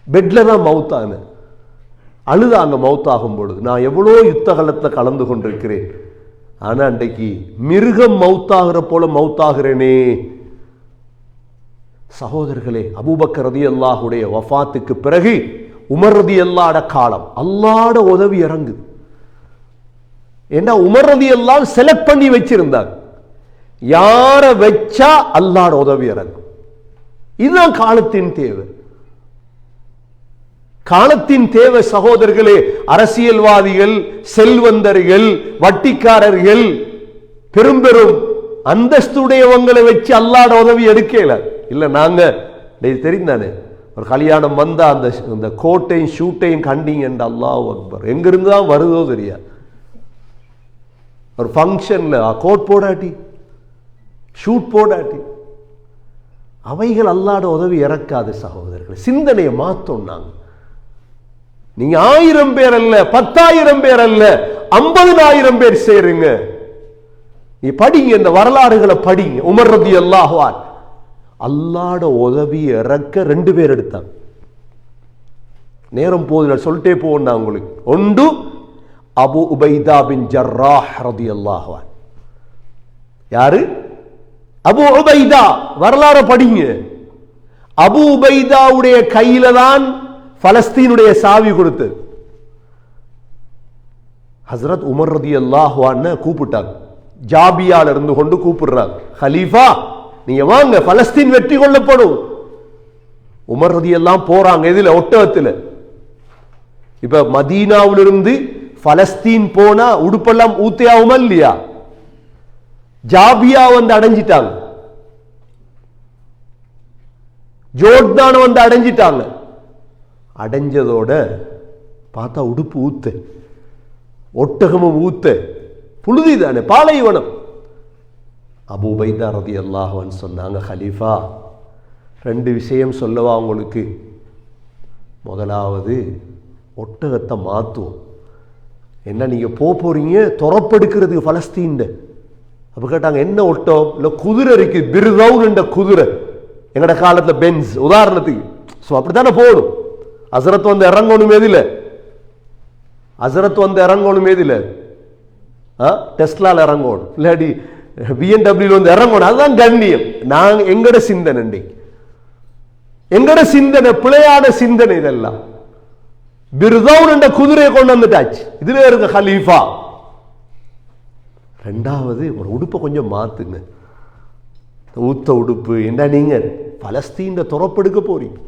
பெட்ல தான் மௌத்தான. அழுதாங்க மௌத்தாகும் பொழுது, நான் எவ்வளோ யுத்த காலத்தில் கலந்து கொண்டிருக்கிறேன், ஆனா அன்றைக்கு மிருகம் மௌத்தாகிற போல மௌத்தாகிறேனே. சகோதரர்களே, அபூபக்கர் ரலியல்லாஹுடைய வஃபாத்துக்கு பிறகு உமர் ரலியல்லாஹு காலம் அல்லாஹ்ட உதவி இறங்குது. ஏன்னா உமர் ரலியல்லாஹு செலக்ட் பண்ணி வச்சிருந்தாங்க, யார வச்சா அல்லாஹ்ட உதவி இறங்கும். இதுதான் காலத்தின் தேவை. காலத்தின் தேவை சகோதரர்களே. அரசியல்வாதிகள், செல்வந்தர்கள், வட்டிக்காரர்கள், பெரும் பெரும் அந்தஸ்துடையவங்களை வச்சு அல்லாஹ்ட உதவி எடுக்கல. இல்ல, நாங்க தெரிந்தானே, ஒரு கல்யாணம் வந்தா அந்த கோட்டையும் ஷூட்டையும் கண்டிங்க என்று, அல்லாஹ் அக்பர், எங்கிருந்து தான் வருதோ தெரியாது. ஒரு ஃபங்க்ஷன்ல கோட் போடாட்டி, ஷூட் போடாட்டி, அவைகள் அல்லாஹ்ட உதவி இறக்காது சகோதரர்கள். சிந்தனையை மாத்தோம். நாங்க நீங்க 1000 பேர் அல்ல, 10,000 பேர் அல்ல, 50,000 பேர் சேருங்க. நீ படிங்க, இந்த வரலாறுகளை படிங்க. உமர் ரலியல்லாஹு அன்ஹு அல்லாஹ்ட உதவி இறக்க 2 பேர் எடுத்தாங்க. நேரம் போது நான் சொல்லிட்டே போனா உங்களுக்கு. ஒன்று அபு உபைதா பின் ஜர்ராஹ் ரலியல்லாஹு அன்ஹு. யாரு? அபு உபைதா. வரலாறு படிங்க. அபு உபைதாவுடைய கையில தான் பலஸ்தீனுடைய சாவி கொடுத்து ஹஸ்ரத் உமர் ரலியல்லாஹு அன்ஹு கூப்பிட்டாங்க. ஜாபியால இருந்து கொண்டு கூப்பிடுறாங்க, ஹலீஃபா நீங்க வாங்க, பலஸ்தீன் வெற்றி கொள்ளப்படும். உமர் ரலியல்லாஹு போறாங்க. எதுல? ஒட்டகத்துல. இப்ப மதீனாவிலிருந்து பலஸ்தீன் போனா உடுப்பெல்லாம் ஊத்தையாகுமா இல்லையா? ஜாபியா வந்து அடைஞ்சிட்டாங்க, ஜோர்டான வந்து அடைஞ்சிட்டாங்க. அடைஞ்சதோட பார்த்தா உடுப்பு ஊத்த, ஒட்டகமும் ஊத்த, புழுதி தானே, பாலைவனம். அபூ உபைதா ரலியல்லாஹு அன்ஹு சொன்னாங்க, ஹலீஃபா 2 விஷயம் சொல்லவா உங்களுக்கு. முதலாவது, ஒட்டகத்தை மாத்துவோம். என்ன நீங்க போறீங்க துறப்பெடுக்கிறதுக்கு பலஸ்தீன். அப்ப கேட்டாங்க, என்ன ஒட்டகம்? இல்ல குதிரை இருக்கு, பிர்தௌன் என்ற குதிரை, எங்கட காலத்துல பென்ஸ் உதாரணத்துக்கு. அப்படித்தானே போகணும். ஹஸ்ரத் வந்து இறங்கணும் எதில? ஹஸ்ரத் வந்து இறங்கணும் எதில? டெஸ்லால இறங்கணும், இல்லாடி BMW வந்து இறங்கணும். அதுதான் கண்ணியம். நாங்க எங்கட சிந்தனை, எங்கட சிந்தனை பிழையான சிந்தனை. இதெல்லாம் பிர்தௌன் என்ற குதிரையை கொண்டு வந்துட்டாச்சு. இதுல இருக்க ஹலீஃபா. 2வது, ஒரு உடுப்பை கொஞ்சம் மாத்துங்க, ஊத்த உடுப்பு. என்ன நீங்க பலஸ்தீன துறப்பெடுக்க போறீங்க.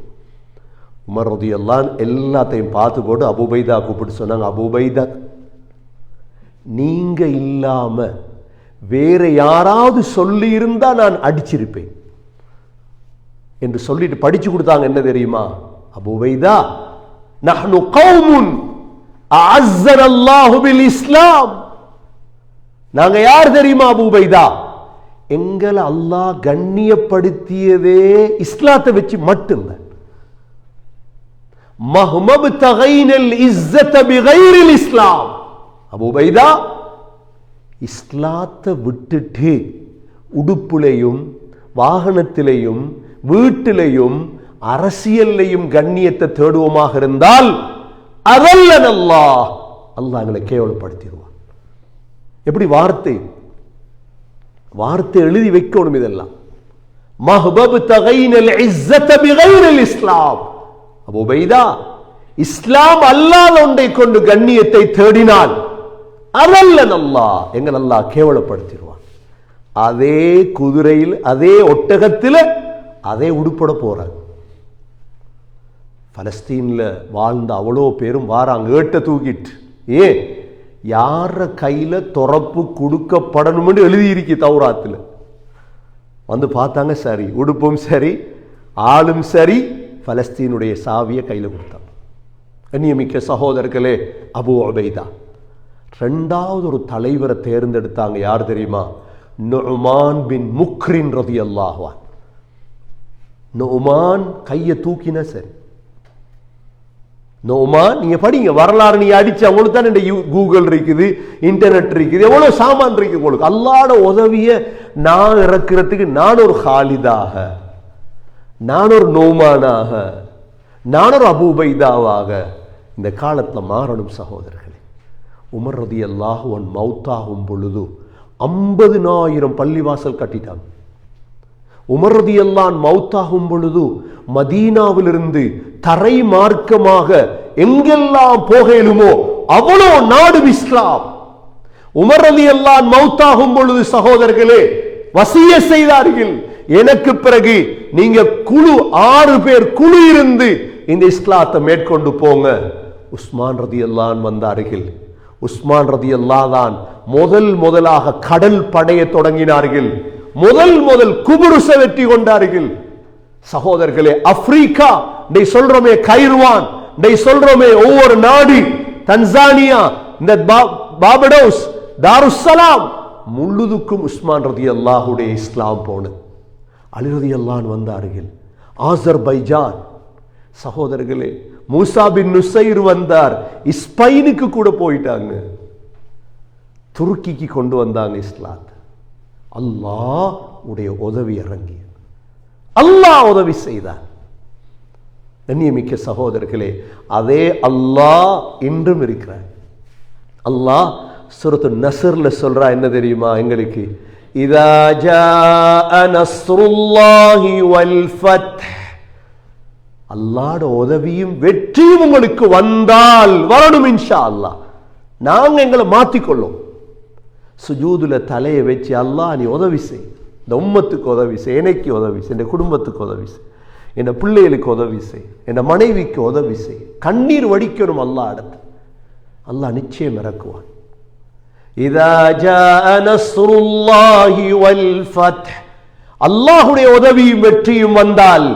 உமர் ரலியல்லாஹு அன்ஹு எல்லாத்தையும் பார்த்து போட்டு அபூ உபைதா கூப்பிட்டு சொன்னாங்க, அபூ உபைதா, நீங்க இல்லாம வேற யாராவது சொல்லி இருந்தா நான் அடிச்சிருப்பேன் என்று சொல்லிட்டு படிச்சு கொடுத்தாங்க. என்ன தெரியுமா? அபூ உபைதா, நஹ்னு கௌமுன் அஅஸ்ஸனா அல்லாஹு பில் இஸ்லாம். நாங்க யார் தெரியுமா அபூ உபைதா? எங்களை அல்லாஹ் கண்ணியப்படுத்தியதே இஸ்லாத்தை வச்சு மட்டும்தான். மஹ்மப்தகைனல் இஸ்ஸத பிகைரில் இஸ்லாம். அபூ உபைதா, இஸ்லாத்தை விட்டுட்டு உடுப்புலையும் வாகனத்திலையும் வீட்டிலையும் அரசியலையும் கண்ணியத்தை தேடுவோமாக இருந்தால் அதல்லன் அல்லாஹ், அல்லாஹ் எங்களை கேவலப்படுத்திடுவான். எப்படி வார்த்தை எழுதி வைக்கணும். இதெல்லாம் இஸ்லாம். அபூ உபைதா இஸ்லாம் அல்லாத ஒன்றை கொண்டு கண்ணியத்தை தேடினால் அதல்ல அல்லாஹ் எங்கள் அல்லாஹ் கேவலப்படுத்திடுவான். அதே குதிரையில் அதே ஒட்டகத்தில் அதே உடுப்பட போறாங்க. பலஸ்தீன்ல வாழ்ந்த அவ்வளோ பேரும் வாராங்க ஏட்ட தூக்கிட்டு. ஏன் யார கையில துறப்பு கொடுக்கப்படணும்னு எழுதியிருக்கு தௌராத்துல. வந்து பார்த்தாங்க, சரி உடுப்பும் சரி ஆளும் சரி, பலஸ்தீனுடைய சாவியை கையில கொடுத்தாங்க. கண்ணியமிக்க சகோதரர்களே, அபூ உபைதா. ரெண்டாவது ஒரு தலைவரை தேர்ந்தெடுத்தாங்க. யார் தெரியுமா? நுஅமான் பின் முக்ரின் ரலியல்லாஹு அன்ஹு. நுஅமான் கையை தூக்கின சரி. நுஅமான் நீங்க படிங்க வரலாறு, நீங்க அடிச்சு அவங்களுக்கு தான் இந்த கூகுள் இருக்குது, இன்டர்நெட் இருக்குது, எவ்வளவு சாமான் இருக்கு உங்களுக்கு. அல்லாஹ்வோட உதவிய நான் இறக்கிறதுக்கு நான் ஒரு ஹாலிதாக, நான் ஒரு நுஅமானாக, நான் ஒரு அபூ உபைதாவாக இந்த காலத்தில் மாறணும் சகோதரர்களே. உமர் ரலியல்லாஹு அன்ஹு மௌத்தாகும் பொழுது 50,000 பள்ளிவாசல் கட்டிட்டாங்க. உமர் ரலியல்லாஹு அன்ஹு மௌத்தாகும் பொழுது மதீனாவிலிருந்து தரை மார்க்கமாக எங்கெல்லாம் போகலுமோ அவ்வளோ நாடு இஸ்லாம். உமர் ரலியல்லாஹு அன்ஹு மௌத்தாகும் பொழுது சகோதரர்களே வசிய செய்தார்கள், எனக்கு பிறகு நீங்க குழு 6 பேர் குழு இருந்து இந்த இஸ்லாத்தை மேற்கொண்டு போங்க. உஸ்மான் ரலியல்லாஹு அன்ஹு வந்தார்கள். உஸ்மான் ரலியல்லாஹு தான் முதலாக கடல் படைய தொடங்கினார்கள். முதல் குபுருச வெற்றி கொண்டார்கள். சகோதரர்களே, ஆப்பிரிக்கா டை சொல்றோமே, கைர்வான் டை சொல்றோமே, ஒவ்வொரு நாடு, தன்சானியா, இந்த பார்படோஸ், தாருஸ்ஸலாம் முழுதுக்கும் உஸ்மான் ரலியல்லாஹுடைய இஸ்லாம் போனது. அலி ரலியல்லாஹு அன்ஹு வந்தார்கள். ஆசர்பைஜான் சகோதரர்களே, மூசா பின் நுசைர் வந்தார். ஸ்பெயினுக்கு கூட போயிட்டாங்க. துருக்கிக்கு கொண்டு வந்தாங்க இஸ்லாம். அல்லாஹ் உடைய உதவி இறங்கி அல்லாஹ் உதவி செய்தார். கண்ணியமிக்க சகோதரர்களே, அதே அல்லாஹ் இன்றும் இருக்கிறார். அல்லாஹ் சூரத்து நஸ்ர்ல சொல்றா என்ன தெரியுமா எங்களுக்கு? இதா ஜாஅ நஸ்ருல்லாஹி வல் ஃபத்ஹ், அல்லாஹ்வோட உதவியும் வெற்றியும் உங்களுக்கு வந்தால் வரணும் இன்ஷா அல்லாஹ். நாங்க எங்களை மாத்திக்கொள்ளும். சுஜூதுல தலையை வச்சு அல்லாஹ் நீ உதவி செய், இந்த உம்மத்துக்கு உதவி செய், எனக்கு உதவி செய், என் குடும்பத்துக்கு உதவி செய், என் பிள்ளைகளுக்கு உதவி செய், என் மனைவிக்கு உதவி செய். கண்ணீர் வடிக்கணும் அல்லாஹ் இடத்து. அல்லாஹ் நிச்சயம் இறக்குவான். இதா ஜாஅ நஸ்ருல்லாஹி வல் ஃபத்ஹ், அல்லாஹ்வுடைய உதவியும் வெற்றியும் வந்தால்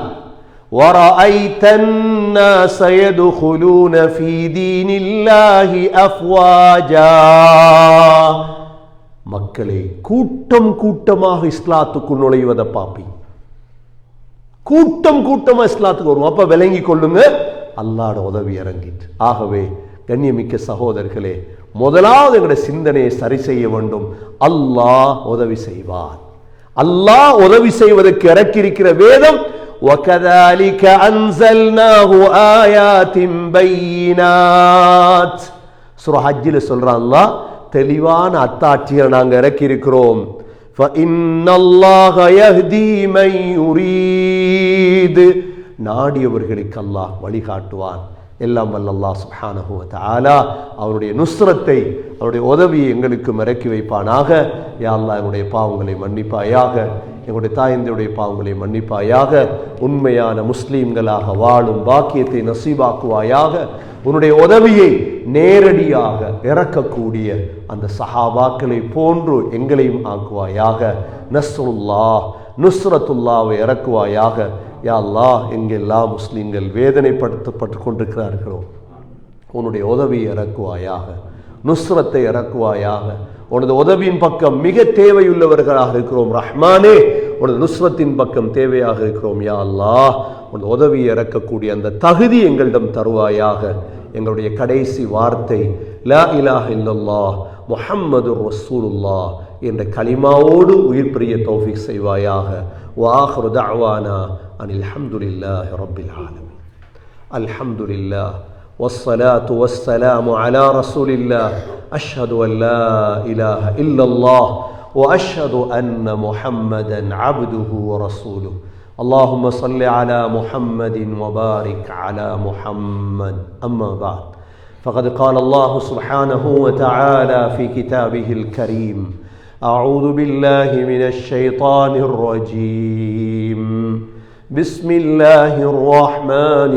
وَرَأَيْتَ النَّاسَ يَدْخُلُونَ فِي دِينِ اللَّهِ أَفْوَاجًا, மக்களே கூட்டம் கூட்டமாக இஸ்லாத்துக்குள் நுழைவதை பாப்பி. கூட்டம் கூட்டமா இஸ்லாத்துக்கு வரும். அப்ப விளங்கி கொள்ளுங்க, அல்லாஹ்வோட உதவி இறங்கிட்டு. ஆகவே கண்ணியமிக்க சகோதரர்களே, முதலாவது எங்களுடைய சிந்தனையை சரி செய்ய வேண்டும். அல்லாஹ் உதவி செய்வார். அல்லாஹ் உதவி செய்வதற்கு இறக்கியிருக்கிற வேதம் وَكَذَلِكَ أَنزَلْنَاهُ آيَاتٍ بَيِّنَاتٍ. சூரா ஹஜ்ஜில சொல்றான் அல்லாஹ், தெளிவான அத்தாட்சியை நாங்க இறக்கி இருக்கிறோம். فَإِنَّ اللَّهَ يَهْدِي مَن يُرِيدُ, நாடியவர்களுக்கு அல்லாஹ் வழிகாட்டுவான். எல்லாம் வல்ல அல்லாஹ் சுப்ஹானஹு வ தஆலா அவருடைய நுஸ்ரத்தை, அவருடைய உதவியை எங்களுக்கு இறக்கி வைப்பானாக. யா அல்லாஹ் எங்களுடைய பாவங்களை மன்னிப்பாயாக, எங்களுடைய தாயந்தருடைய பாவங்களை மன்னிப்பாயாக. உண்மையான முஸ்லீம்களாக வாழும் பாக்கியத்தை நசீபாக்குவாயாக. உன்னுடைய உதவியை நேரடியாக இறக்கக்கூடிய அந்த சஹாபாக்களை போன்று எங்களையும் ஆக்குவாயாக. நஸ்ருல்லாஹ், நுஸ்ரத்துல்லாவை இறக்குவாயாக. யா அல்லாஹ், எங்கெல்லாம் முஸ்லீம்கள் வேதனைப்படுத்தப்பட்டு கொண்டிருக்கிறார்களோ உன்னுடைய உதவியை இறக்குவாயாக, நுஸ்ரத்தை இறக்குவாயாக. உனது உதவியின் பக்கம் மிக தேவையுள்ளவர்களாக இருக்கிறோம் ரஹ்மானே. உனது நுஸ்ரத்தின் பக்கம் தேவையாக இருக்கிறோம். யா அல்லாஹ், உனது உதவியை இறக்கக்கூடிய அந்த தகுதி எங்களிடம் தருவாயாக. எங்களுடைய கடைசி வார்த்தை லா இலாஹ இல்லல்லாஹ் முஹம்மதுர் ரசூலுல்லாஹ் என்ற கலிமாவோடு உயிர் பிரிய தௌஃபீக் செய்வாயாக. வஆகிரு தஅவானா அனில் ஹம்துலில்லாஹி ரப்பில் ஆலமீன். அல்ஹம்துலில்லாஹ் வஸ்ஸலாத்து வஸ்ஸலாமு அலா ரசூலில்லாஹ் أشهد أن لا إله إلا الله وأشهد أن محمدا عبده ورسوله اللهم صل على محمد وبارك على محمد أما بعد فقد قال الله سبحانه وتعالى في كتابه الكريم أعوذ بالله من الشيطان الرجيم بسم الله الرحمن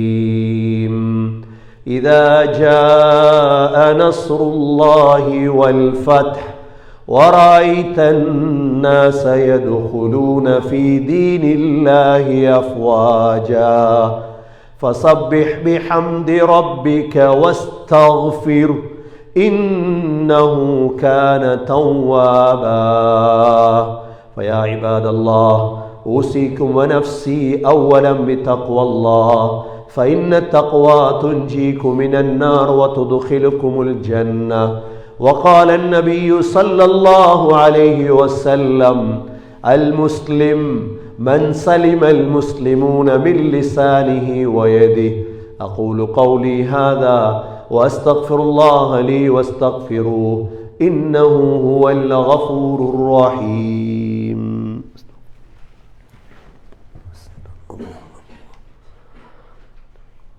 الرحيم إذا جاء نصر الله والفتح ورأيت الناس يدخلون في دين الله أفواجا فسبح بحمد ربك واستغفر إنه كان توابا فيا عباد الله أوصيكم ونفسي أولا بتقوى الله فإن التقوى تنجيكم من النار وتدخلكم الجنة وقال النبي صلى الله عليه وسلم المسلم من سلم المسلمون من لسانه ويده أقول قولي هذا وأستغفر الله لي واستغفروه إنه هو الغفور الرحيم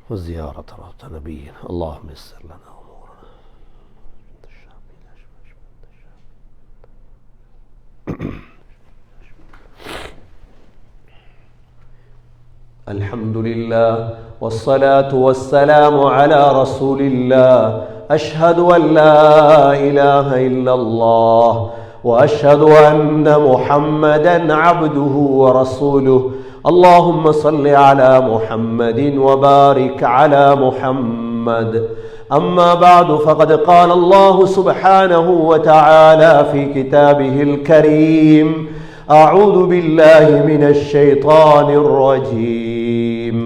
وزيارة روضة نبينا اللهم يسر لنا أمورنا الحمد لله والصلاة والسلام على رسول الله أشهد أن لا إله إلا الله وأشهد أن محمدا عبده ورسوله اللهم صل على محمد وبارك على محمد أما بعد فقد قال الله سبحانه وتعالى في كتابه الكريم أعوذ بالله من الشيطان الرجيم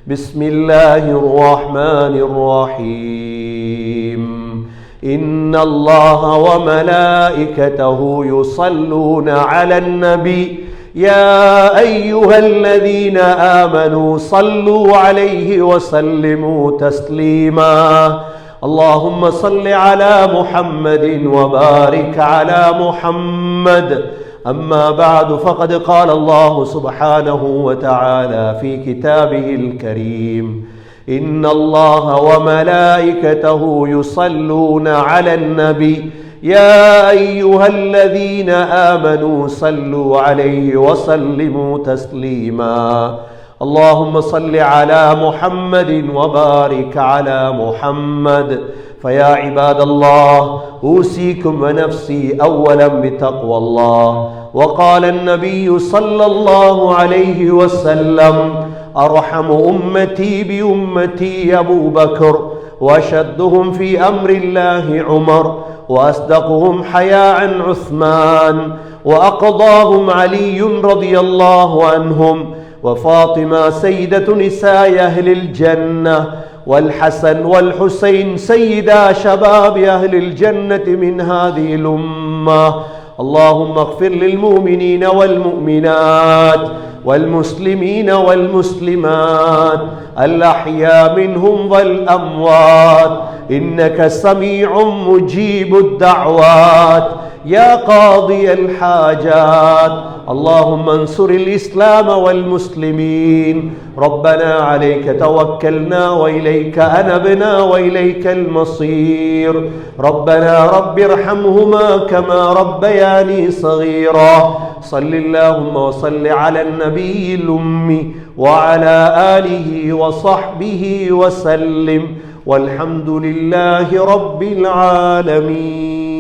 بسم الله الرحمن الرحيم إن الله وملائكته يصلون على النبي يا أيها الذين آمنوا صلوا عليه وسلموا تسليما اللهم صل على محمد وبارك على محمد أما بعد فقد قال الله سبحانه وتعالى في كتابه الكريم إن الله وملائكته يصلون على النبي يا أيها الذين آمنوا صلوا عليه وسلموا تسليما اللهم صل على محمد وبارك على محمد فيا عباد الله أوصيكم ونفسي أولا بتقوى الله وقال النبي صلى الله عليه وسلم أرحم أمتي بأمتي أبو بكر وأشدهم في أمر الله عمر وأصدقهم حياء عثمان وأقضاهم علي رضي الله عنهم وفاطمة سيدة نساء أهل الجنة والحسن والحسين سيدا شباب أهل الجنة من هذه الأمة اللهم اغفر للمؤمنين والمؤمنات والمسلمين والمسلمات الأحياء منهم والأموات إنك سميع مجيب الدعوات يا قاضي الحاجات اللهم انصر الإسلام والمسلمين ربنا عليك توكلنا وإليك أنبنا وإليك المصير ربنا رب ارحمهما كما ربياني صغيرا صل اللهم وصل على النبي الأمي وعلى آله وصحبه وسلم والحمد لله رب العالمين.